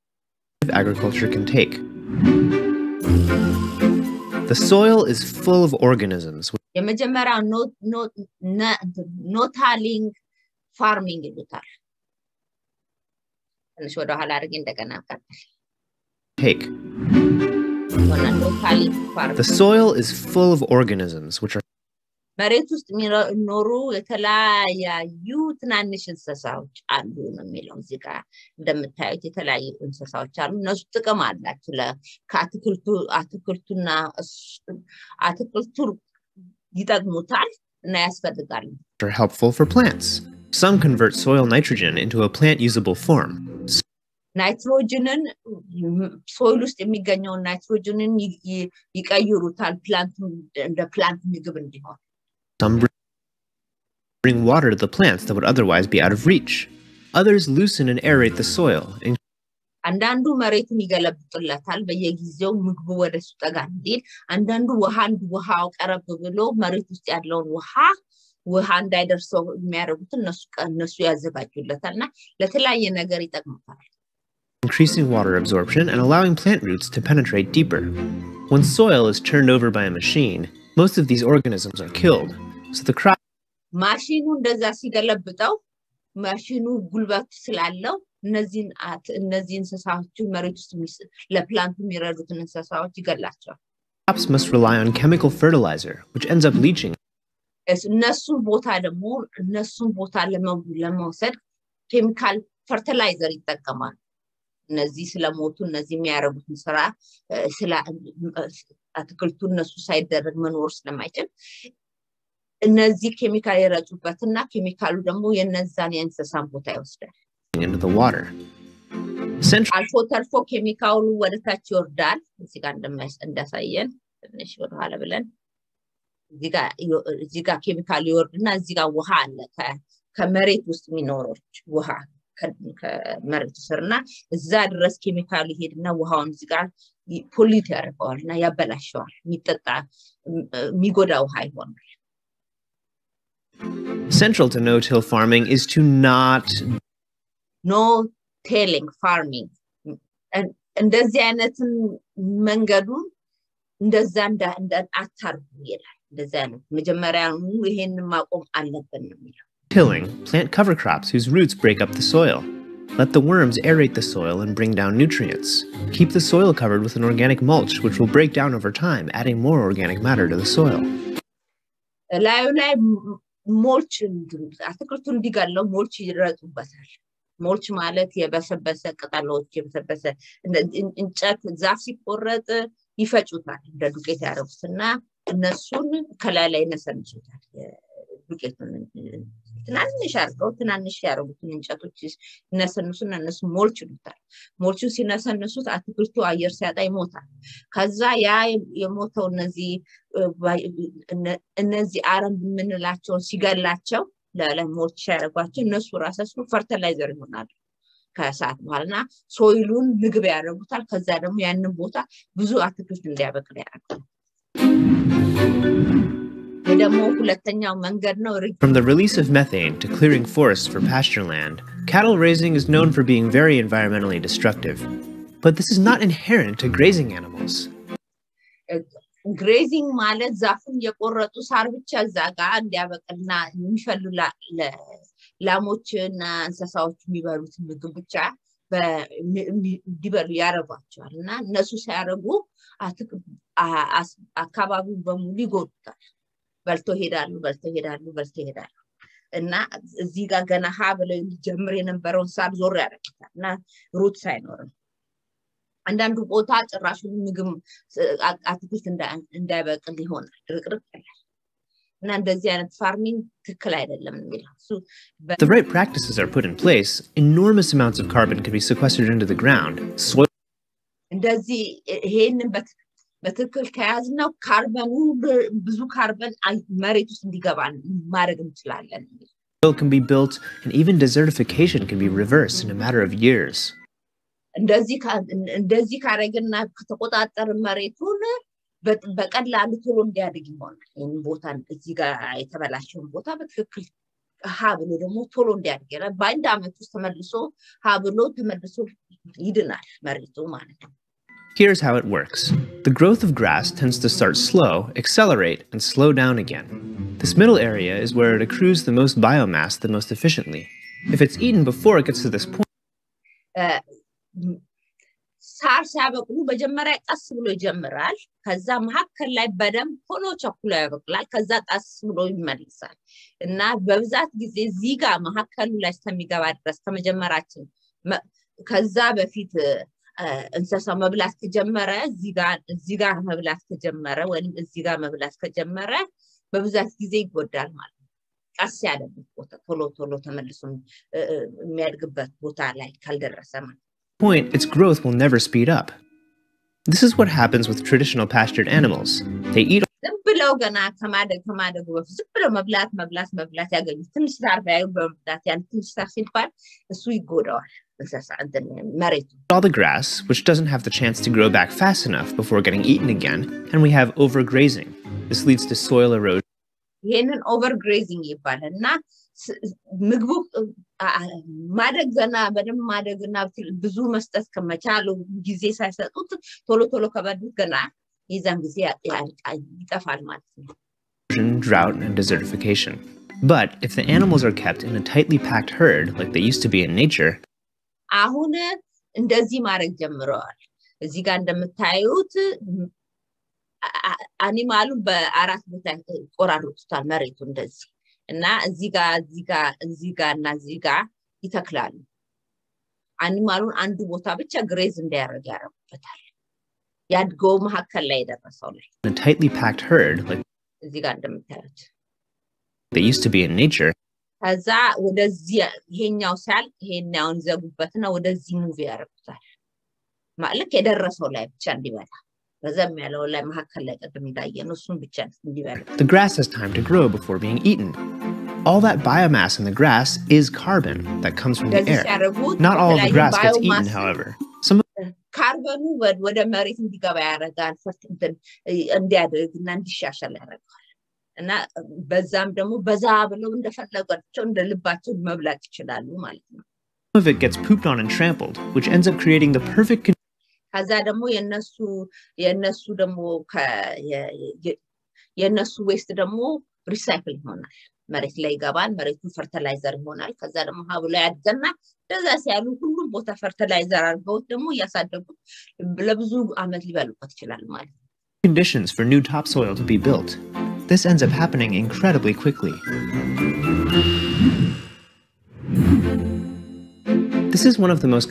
agriculture can take. The soil is full of organisms. የመጀመሪያው ኖታሊንግ ፋርሚንግ ይሉታል ትንሽ ወደ ኋላ አድርጌ እንደገና ቀጥል Take. The soil is full of organisms which are መሬት ውስጥ የሚኖሩ የተለያዩ ትናንሽ እንስሳዎች አሉ ነው የሚለው እዚህ ጋር እንደምታዩት የተለያዩ እንስሳዎች አሉ እነሱ ጥቅም አላቸው አትክልቱና አትክልቱ ይጠቅሙታል እና ያስፈልጋሉ are helpful for plants. Some convert soil nitrogen into a plant usable form. ናይትሮጅንን ሶይል ውስጥ የሚገኘው ናይትሮጅንን ይቀይሩታል ፕላንት እንደ ፕላንት ምግብ እንዲሆን Some bring water to the plants that would otherwise be out of reach. Others loosen and aerate the soil. አንዳንዱ መሬቱን ይገለብጡለታል በየጊዜው ምግቡ ወደሱ ጠጋ እንዲል አንዳንዱ ውሃው ቀረብ ብሎ መሬት ውስጥ ያለውን ውሃ እንዳይደርሰው የሚያደርጉት እነሱ ያዘጋጁለታልና ለተለያየ ነገር ይጠቅሙታል Increasing water absorption and allowing plant roots to penetrate deeper. When soil is turned over by a machine, most of these organisms are killed. So the crop ማሽኑ እንደዛ ሲገለብጠው ማሽኑ ጉልበት ስላለው እነዚህ እንስሳዎች መሬት ውስጥ ለፕላንቱ የሚረዱትን እንስሳዎች ይገላቸዋል Crops must rely on chemical fertilizer, which ends up leaching. እነሱን ቦታ ለመውሰድ ኬሚካል ፈርቲላይዘር ይጠቀማል እነዚህ ስለሞቱ እነዚህ የሚያረጉትን ስራ ስለ አትክልቱ እነሱ ሳይደረግ መኖር ስለማይችል እነዚህ ኬሚካል ይረጩበትና ኬሚካሉ ደግሞ የነዛን የእንስሳን ቦታ ይወስዳል into the water. አልፎ ተርፎ ኬሚካሉ ወደታች ይወርዳል እዚህ ጋር እንዳሳየን ትንሽ ወደ ኋላ ብለን እዚህ ጋር ኬሚካሉ ይወርድና እዚህ ጋር ውሃ አለ ከመሬት ውስጥ የሚኖሮች ውሃ ከመሬት ስርና እዛ ድረስ ኬሚካሉ ይሄድና ውሃውን እዚህ ጋር ፖሊት ያደርገዋልና ያበላሸዋል የሚጎዳ ውሃ ይሆናል Central to no-till farming is to not no-tilling farming. እንደዚህ አይነት መንገዱ እንደዛ አታርጉ ይላል እንደዛ አይነት መጀመሪያው ይሄን ማቆም አለብን ነው የሚለው Tilling, plant cover crops whose roots break up the soil. Let the worms aerate the soil and bring down nutrients. Keep the soil covered with an organic mulch, which will break down over time, adding more organic matter to the soil. ላዩ ላይ ሞልች አትክልቱ እንዲጋለው ሞልች ይረጡበታል ሞልች ማለት የበሰበሰ ቅጠሎች የበሰበሰ እንጨት ዛፍ ሲቆረጥ ይፈጩታል እንደ ዱቄት ያደርጉትና እነሱን ከላይ ላይ ነሰንሱታል ዱቄቱን ትናንሽ አድርገው ትናንሽ ያደርጉትን እንጨቶች ነሰንሱና እነሱ ሞልች ይሉታል ሞልቹ ሲነሰንሱት አትክልቱ አየር ሲያጣ ይሞታል ከዛ ያ የሞተው እነዚህ አረም ምንላቸው ሲገላቸው ለላይ ሞልች ያደርጓቸው እነሱ ራሳቸው ፈርቲላይዘር ይሆናሉ ከሰዓት በኋላና ሶይሉን ምግብ ያደርጉታል ከዛ ደግሞ ያንን ቦታ ብዙ አትክልት እንዲያበቅል ያደርጋል From the release of methane to clearing forests for pasture land, cattle raising is known for being very environmentally destructive. But this is not inherent to grazing animals. Grazing ማለት ዛፉን የቆረጡ ሳር ብቻ ዛጋ እንዲያበቅልና የሚፈልሉ ላሞችና እንስሳዎች የሚበሉት ምግብ ብቻ እንዲበሉ ያረጋቸዋልና እነሱ ሲያረጉ አካባቢውን በሙሉ ይጎዱታል በልቶ ሄዳሉ እና እዚህ ጋር ገና ሀ ብለው ጀምር የነበረውን ሳር ዞር ያደርጋልና ሩት ሳይኖርም አንዳንዱ ቦታ ጭራሹን ምግብ አትክልት እንዳይበቅል ይሆናል ድርቅርቅ ይላል እና እንደዚህ አይነት ፋርሚንግ ትክክል አይደለም የሚለው The right practices are put in place, enormous amounts of carbon can be sequestered into the ground. እንደዚህ ይሄንን በትክክል ከያዝነው ካርበኑ ብዙ ካርበን መሬት ውስጥ እንዲገባ ማድረግ እንችላለን Soil can be built and even desertification can be reversed in a matter of years. እንደዚህ ካረግና ከተቆጣጠር መሬቱን በቀላሉ ቶሎ እንዲያድግ ይሆናል ይሄን ቦታ እዚህ ጋር የተበላሸውን ቦታ በትክክል ሀብሎ ደግሞ ቶሎ እንዲያድግ ይላል በአንድ አመት ውስጥ ተመልሶ ሀብሎ ተመልሶ ይድናል መሬቱ ማለት ነው Here's how it works. The growth of grass tends to start slow, accelerate, and slow down again. This middle area is where it accrues the most biomass the most efficiently. If it's eaten before it gets to this point, ሳር ሲያበቅሉ በመጀመሪያ ቀስ ብሎ ይጀምራል ከዛ መሐከል ላይ በደም ሆኖ ቸኩሎ ያበቅላል ከዛ ቀስ ብሎ ይመለሳል እና በብዛት ጊዜ እዚህ ጋር መሐከሉ ላይ እስከሚገባ ድረስ ከመጀመራችን ከዛ በፊት እንስሳ መብላት ከጀመረ እዚህ ጋር መብላት ከጀመረ ወይም እዚህ ጋር መብላት ከጀመረ በብዛት ጊዜ ይጎዳል ማለት ነው ቀስ ያለበት ቦታ ቶሎ ተመልሶ የሚያድግበት ቦታ ላይ ካልደረሰ ማለት point, its growth will never speed up. This is what happens with traditional pastured animals. They eat ዝም ብለው ገና ከማደጉ በፊት ዝም ብለው መብላት ያገኙ ትንሽ ሳር ባዩ በመብላት ያን ትንሽ ሳር ሲባል እሱ ይጎዳዋል all the grass, which doesn't have the chance to grow back fast enough before getting eaten again, and we have overgrazing. This leads to soil erosion. ይሄንን overgrazing ይባላልና ምግቡ ማደግና በደም ማደግና ብዙ መስጠት ከመቻሉ ጊዜ ሳይሰጡት ቶሎ ከበዱት ገና ይዛን ጊዜ ይጠፋል ማለት ነው drought and desertification. But if the animals are kept in a tightly packed herd like they used to be in nature, አሁን እንደዚህ ማድረግ ጀምረዋል እዚህ ጋር እንደምታዩት አኒማሉ በአራት ቦታ ቆራርጡታል መሬቱ እንደዚህ እና እዚህ ጋርና እዚህ ጋር ይተክላሉ አኒማሉን አንዱ ቦታ ብቻ ግሬዝ እንዲያደርግ ያደርጉበታል ያድገው መሐከል ላይ ደረሰው ላይ a tightly packed herd like እዚህ ጋር እንደምታዩት they used to be in nature ከዛ ወደዚህ ይሄኛው ሳል ይሄኛውን ዘጉበትና ወደዚህ ሙቭ ያደርጉታል ማለት የደረሰው ላይ ብቻ እንዲበላ በዛም ያለው ላይ መሐከል ላይ ቀደም እንዳየነው እሱን ብቻ እንዲበላ The grass has time to grow before being eaten. All that biomass in the grass is carbon that comes from the air. Not all of the grass gets eaten, however. Some ካርበኑ ወደ መሬት እንዲገባ ያደርጋል እንዲያድግና እንዲሻሻል ያደርጋል እና በዛም ደግሞ በዛ ብለው እንደፈለጓቸው እንደልባቸው መብላት ይችላሉ ማለት ነው Some of it gets pooped on and trampled, which ends up creating the perfect ከዛ ደግሞ የነሱ ደግሞ የነሱ ዌስት ደግሞ ሪሳይክል ይሆናል መሬት ላይ ይገባል መሬቱ ፈርቲላይዘር ይሆናል ከዛ ደግሞ ሀብሎ ያድገና እንደዛ ሲያሉ ሁሉም ቦታ ፈርቲላይዘር አድርገው ደግሞ ያሳደጉት ለብዙ አመት ሊበሉበት ይችላል ማለት ነው conditions for new topsoil to be built. This ends up happening incredibly quickly. This is one of the most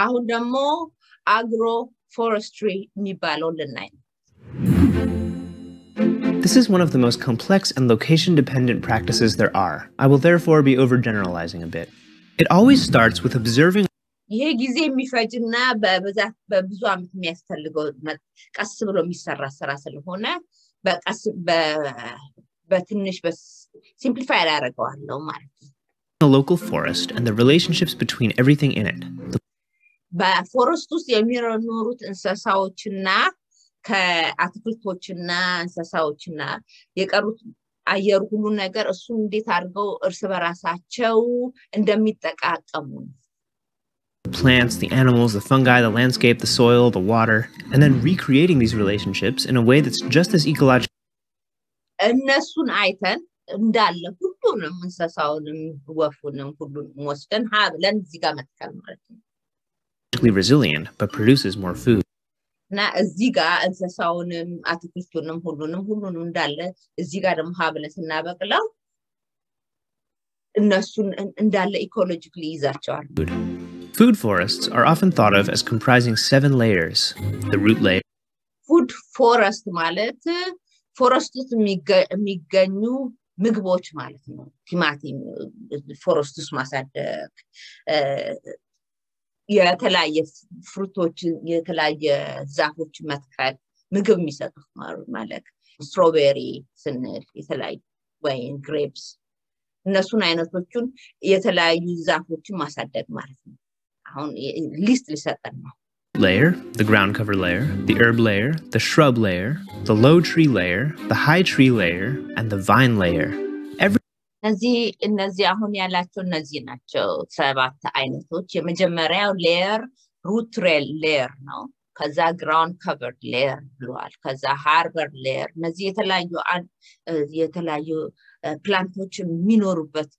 አሁን ደግሞ አግሮፎረስትሪ የሚባለው ልናይ ነው። This is one of the most complex and location-dependent practices there are. I will therefore be overgeneralizing a bit. It always starts with observing. ይሄ ጊዜ የሚፈጅና በብዛት በብዙ ዓመት የሚያስፈልገው ቀስ ብሎ የሚሰራ ስራ ስለሆነ በቀስ በትንሽ ሲምፕሊፋይ ያደርገዋለሁ ማለት ነው። A local forest and the relationships between everything in it. በፎረስት ውስጥ የሚኖሩት እንስሳዎችና ከአትክልቶችና እንስሳዎችና የቀሩት አየር ሁሉ ነገር እሱ እንዴት አድርገው እርስ በራሳቸው እንደሚጠቃቀሙ The plants, the animals, the fungi, the landscape, the soil, the water, and then recreating these relationships in a way that's just as ecological. እነሱን አይተን እንዳለ ሁሉንም እንስሳውንም ወፉንም ሁሉንም ወስደን ብለን እዚህ ጋር መትከል ማለት ነው። Resilient, but produces more food. እና እዚህ ጋር እንስሳውንም አትክልቱንም ሁሉንም እንዳለ እዚህ ጋር ደግሞ ብለን ስናበቅለው እነሱን እንዳለ ኢኮሎጂካሊ ይዛቸዋል። Food forests are often thought of as comprising 7 layers. The root layer. Food forest ማለት ፎረስት ውስጥ የሚገኙ ምግቦች ማለት ነው። ቲማቲም ፎረስት ውስጥ ማሳደግ የተለያየ ፍሩቶች የተለያየ ዛፎች መትከል ምግብ የሚሰጡት ማለት ስትሮቤሪ ስንል የተለያየ ወይን ግሬፕስ እነሱን አይነቶቹን የተለያዩ ዛፎችን ማሳደግ ማለት ነው። አሁን ሊስት ሊሰጠን ነው። Layer, the ground cover layer, the herb layer, the shrub layer, the low tree layer, the high tree layer, and the vine layer. እነዚህ አሁን ያላቸው እነዚህ ናቸው 7 አይነቶች። የመጀመሪያው ሌየር ሩት ሌየር ነው። ከዛ ግራውንድ ከቨርድ ሌየር ብሏል። ከዛ ሃርበር ሌየር እነዚህ የተለያዩ ፕላንቶች የሚኖሩበት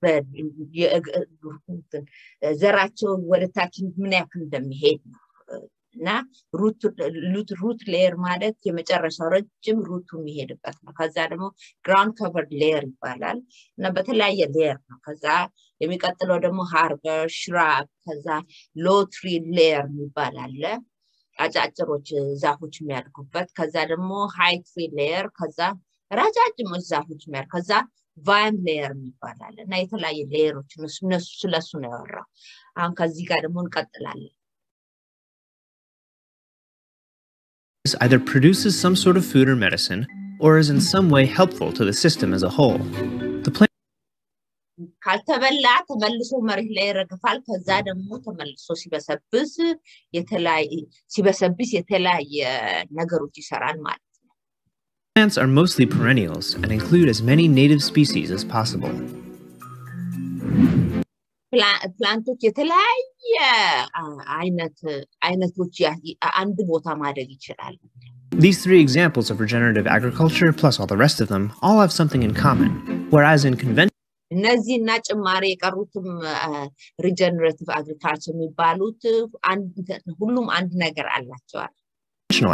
ዘራቸው ወደታች ምን ያክል እንደሚሄድ ነው። እና ሩት ሌየር ማለት የመጨረሻው ረጅም ሩቱ የሚሄድበት ነው። ከዛ ደግሞ ግራውንድ ከቨርድ ሌየር ይባላል እና በተለያየ ሌየር ነው። ከዛ የሚቀጥለው ደግሞ ሃርበር ሽራብ ከዛ ሎ ትሪ ሌየር ይባላል አጫጭሮች ዛፎች የሚያድጉበት። ከዛ ደግሞ ሃይ ትሪ ሌየር ከዛ ረጃጅም ዛፎች የሚያድጉ ከዛ ቫይን ሌየር ይባላል እና የተለያየ ሌየሮች እነሱ ስለሱ ነው ያወራው። አሁን ከዚህ ጋር ደግሞ እንቀጥላለን። Either produces some sort of food or medicine, or is in some way helpful to the system as a whole. The plant ካልተበላ ተመልሶ መሬት ላይ ይረግፋል። ከዛ ደግሞ ተመልሶ ሲበሰብስ የተለያየ ነገሮች ይሰራል ማለት ነው። Plants are mostly perennials and include as many native species as possible. ፕላንቶች የተለያየ አይነቶች አንድ ቦታ ማደግ ይችላል። These 3 examples of regenerative agriculture, plus all the rest of them, all have something in common, whereas in conventional እነዚህና ጭማሪ የቀሩትም regenerative agriculture የሚባሉት ሁሉም አንድ ነገር አላቸዋል።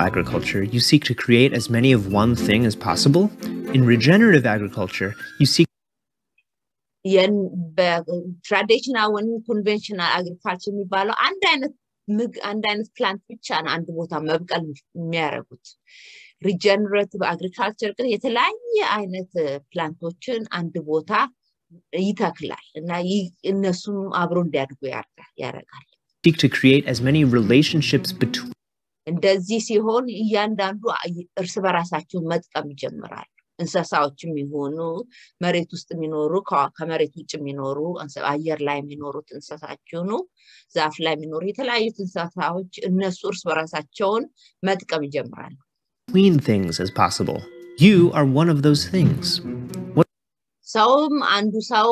agriculture, you seek to create as many of one thing as possible. In regenerative agriculture, you seek traditional and conventional agriculture የሚባለው አንድ አይነት ፕላንት ብቻ ነው አንድ ቦታ መብቀል የሚያደርጉት። regenerative agriculture ግን የተለያየ አይነት ፕላንቶችን አንድ ቦታ ይተክላል እና እነሱም አብሮ እንዲያድጉ ያደርጋል። Seek to create as many relationships between. እንደዚህ ሲሆን እያንዳንዱ እርስ በራሳቸው መጥቀም ይጀምራሉ። እንስሳዎችም ይሆኑ መሬት ውስጥ የሚኖሩ ከመሬት ውጭ የሚኖሩ አየር ላይ የሚኖሩት እንስሳዎችኑ ዛፍ ላይ የሚኖሩ የተለያዩ እንስሳዎች እነሱ እርስ በራሳቸውን መጥቀም ይጀምራሉ። Clean things as possible. You are one of those things. ሰውም አንዱ ሰው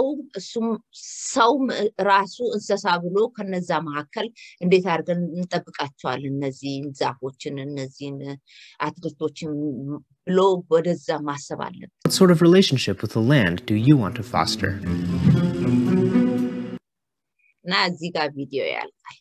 ራሱ እንስሳ ብሎ ከነዛ መካከል እንዴት አድርገን እንጠብቃቸዋለን እነዚህ ዛፎችን እነዚህን አትክልቶችን ብሎ ወደዛ ማሰብ አለበት። What sort of relationship with the land do you want to foster? እና እዚህ ጋር ቪዲዮ ያልቃል።